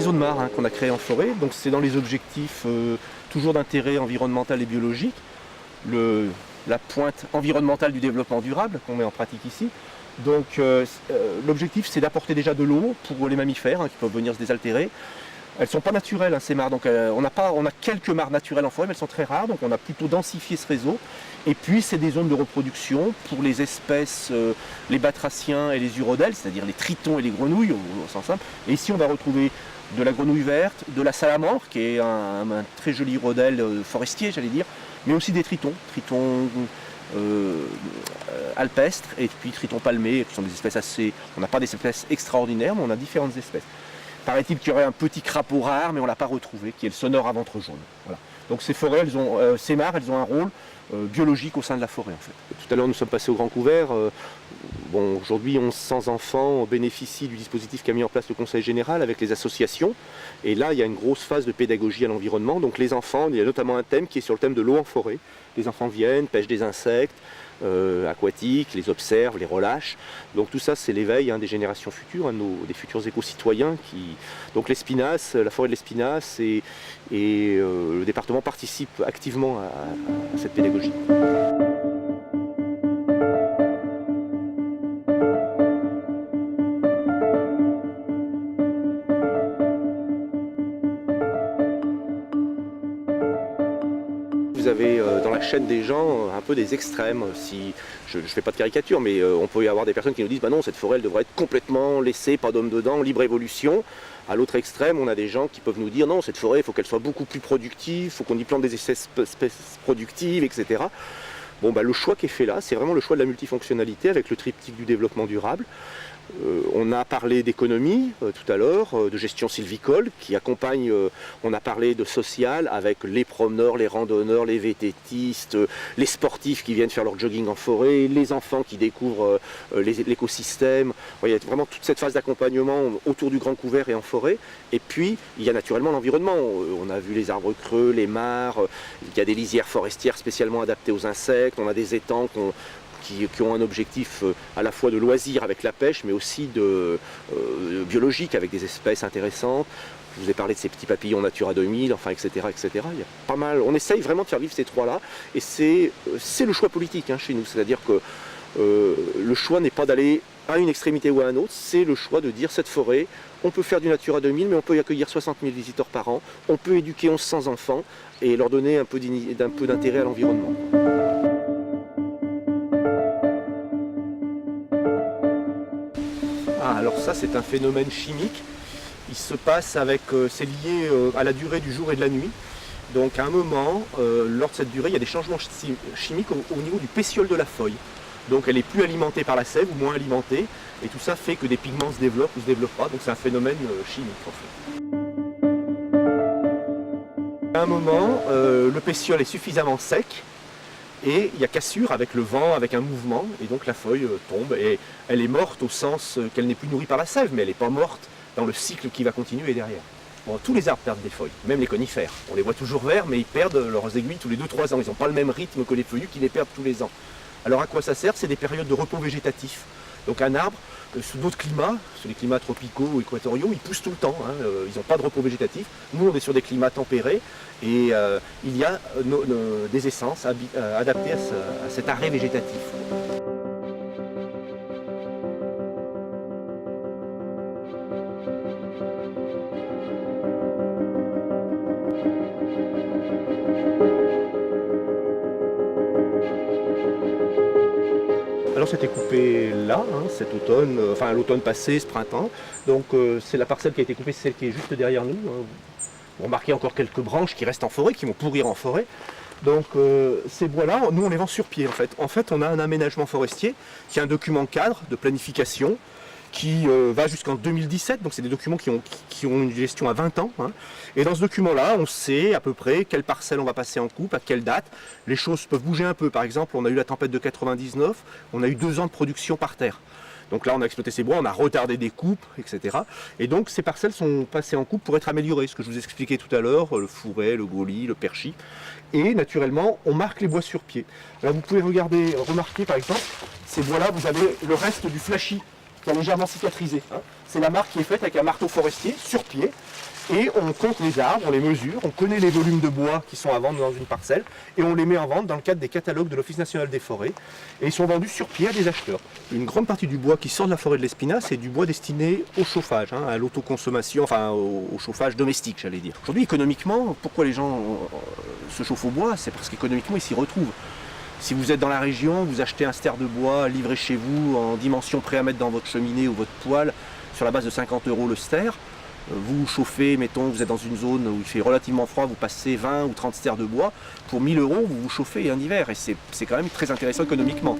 zones mares qu'on a créées en forêt, donc c'est dans les objectifs toujours d'intérêt environnemental et biologique, la pointe environnementale du développement durable qu'on met en pratique ici. Donc l'objectif c'est d'apporter déjà de l'eau pour les mammifères qui peuvent venir se désaltérer. Elles ne sont pas naturelles ces mares, donc on a quelques mares naturelles en forêt, mais elles sont très rares, donc on a plutôt densifié ce réseau. Et puis c'est des zones de reproduction pour les espèces, les batraciens et les urodèles, c'est-à-dire les tritons et les grenouilles au sens simple. Et ici on va retrouver de la grenouille verte, de la salamandre, qui est un très joli urodèle forestier, j'allais dire, mais aussi des tritons alpestres et puis tritons palmés, qui sont des espèces assez... On n'a pas des espèces extraordinaires, mais on a différentes espèces. Paraît-il qu'il y aurait un petit crapaud rare, mais on ne l'a pas retrouvé, qui est le sonore à ventre jaune. Voilà. Donc ces forêts, ces mares, elles ont un rôle biologique au sein de la forêt en fait. Tout à l'heure nous sommes passés au Grand Couvert. Aujourd'hui 1100 enfants bénéficient du dispositif qu'a mis en place le Conseil général avec les associations. Et là il y a une grosse phase de pédagogie à l'environnement. Donc les enfants, il y a notamment un thème qui est sur le thème de l'eau en forêt. Les enfants viennent, pêchent des insectes aquatiques, les observent, les relâchent. Donc tout ça c'est l'éveil des générations futures, des futurs éco-citoyens. Donc l'Espinasse, la forêt de l'Espinasse et le département participent activement à cette pédagogie. Vous avez dans la chaîne des gens un peu des extrêmes. Si je ne fais pas de caricature, mais on peut y avoir des personnes qui nous disent bah non, cette forêt elle devrait être complètement laissée, pas d'homme dedans, libre évolution. À l'autre extrême, on a des gens qui peuvent nous dire non, cette forêt, il faut qu'elle soit beaucoup plus productive, il faut qu'on y plante des espèces productives, etc. Bon, le choix qui est fait là, c'est vraiment le choix de la multifonctionnalité avec le triptyque du développement durable. On a parlé d'économie tout à l'heure, de gestion sylvicole qui accompagne, on a parlé de social avec les promeneurs, les randonneurs, les vététistes, les sportifs qui viennent faire leur jogging en forêt, les enfants qui découvrent l'écosystème. Il y a vraiment toute cette phase d'accompagnement autour du Grand Couvert et en forêt. Et puis il y a naturellement l'environnement. On a vu les arbres creux, les mares, il y a des lisières forestières spécialement adaptées aux insectes, on a des étangs qui ont un objectif à la fois de loisir avec la pêche, mais aussi biologique avec des espèces intéressantes. Je vous ai parlé de ces petits papillons Natura 2000, enfin, etc., etc. Il y a pas mal. On essaye vraiment de faire vivre ces trois-là, et c'est le choix politique chez nous. C'est-à-dire que le choix n'est pas d'aller à une extrémité ou à un autre, c'est le choix de dire cette forêt, on peut faire du Natura 2000, mais on peut y accueillir 60 000 visiteurs par an, on peut éduquer 1100 enfants et leur donner un peu d'intérêt à l'environnement. Alors ça c'est un phénomène chimique, il se passe c'est lié à la durée du jour et de la nuit. Donc à un moment, lors de cette durée, il y a des changements chimiques au niveau du pétiole de la feuille. Donc elle est plus alimentée par la sève ou moins alimentée, et tout ça fait que des pigments se développent ou se développent pas, donc c'est un phénomène chimique en fait. À un moment, le pétiole est suffisamment sec, et il y a cassure avec le vent, avec un mouvement, et donc la feuille tombe, et elle est morte au sens qu'elle n'est plus nourrie par la sève, mais elle n'est pas morte dans le cycle qui va continuer derrière. Bon, tous les arbres perdent des feuilles, même les conifères. On les voit toujours verts, mais ils perdent leurs aiguilles tous les 2-3 ans. Ils n'ont pas le même rythme que les feuillus qui les perdent tous les ans. Alors à quoi ça sert? C'est des périodes de repos végétatif. Donc un arbre, sous d'autres climats, sous les climats tropicaux ou équatoriaux, ils poussent tout le temps, ils n'ont pas de repos végétatif. Nous, on est sur des climats tempérés et il y a des essences adaptées à cet arrêt végétatif. Alors c'était coupé là, cet automne, enfin l'automne passé, ce printemps. Donc c'est la parcelle qui a été coupée, c'est celle qui est juste derrière nous. Vous remarquez encore quelques branches qui restent en forêt, qui vont pourrir en forêt. Donc ces bois-là, nous on les vend sur pied en fait. En fait on a un aménagement forestier qui est un document cadre de planification qui va jusqu'en 2017, donc c'est des documents qui ont une gestion à 20 ans. Et dans ce document-là, on sait à peu près quelle parcelle on va passer en coupe, à quelle date. Les choses peuvent bouger un peu. Par exemple, on a eu la tempête de 99, on a eu 2 ans de production par terre. Donc là, on a exploité ces bois, on a retardé des coupes, etc. Et donc ces parcelles sont passées en coupe pour être améliorées, ce que je vous expliquais tout à l'heure, le fourré, le gaulis, le perchis. Et naturellement, on marque les bois sur pied. Là, vous pouvez remarquer par exemple, ces bois-là, vous avez le reste du flashy qui a légèrement cicatrisé. Hein. C'est la marque qui est faite avec un marteau forestier sur pied. Et on compte les arbres, on les mesure, on connaît les volumes de bois qui sont à vendre dans une parcelle et on les met en vente dans le cadre des catalogues de l'Office national des forêts et ils sont vendus sur pied à des acheteurs. Une grande partie du bois qui sort de la forêt de l'Espina, c'est du bois destiné au chauffage, hein, à l'autoconsommation, enfin au chauffage domestique, j'allais dire. Aujourd'hui, économiquement, pourquoi les gens se chauffent au bois? C'est parce qu'économiquement, ils s'y retrouvent. Si vous êtes dans la région, vous achetez un stère de bois livré chez vous en dimension prêt à mettre dans votre cheminée ou votre poêle sur la base de 50 € le stère. Vous chauffez, mettons, vous êtes dans une zone où il fait relativement froid, vous passez 20 ou 30 stères de bois, pour 1 000 €, vous vous chauffez un hiver et c'est quand même très intéressant économiquement.